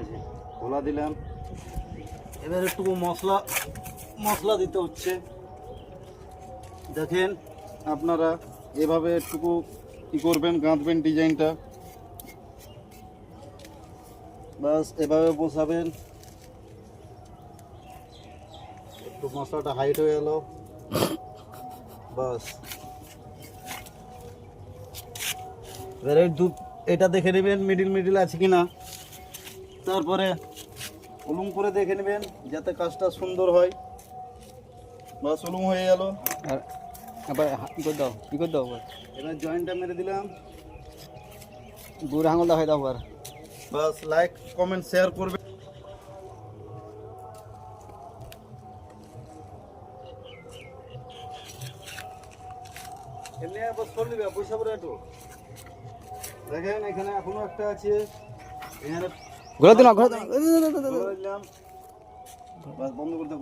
আছে, খোলা দিলাম। এবার একটু মশলা দিতে হচ্ছে। দেখেন আপনারা এভাবে একটু কি করবেন, গাঁথবেন ডিজাইনটা, বাস এভাবে বসাবেন। একটু মশলাটা হাইট হয়ে গেল, বাস। এবারে এটা দেখে নেবেন মিডিল আছে কিনা, তারপরে উলুম করে দেখে নেবেন যাতে কাজটা সুন্দর হয়। বাস উলুম হয়ে গেল। আর আবার কি করে দাও এবার জয়েন্টটা মেরে দিলাম। বুড়ো আঙুল দেখাই দাও আবার। বাস লাইক কমেন্ট শেয়ার করবেন। এমনি বাস করে দিবে পয়সা করে একটু দেখেন। এখানে এখনো একটা আছে, এখানে ঘোরা দিন ঘোরা দিলাম। বাস বন্ধ করতে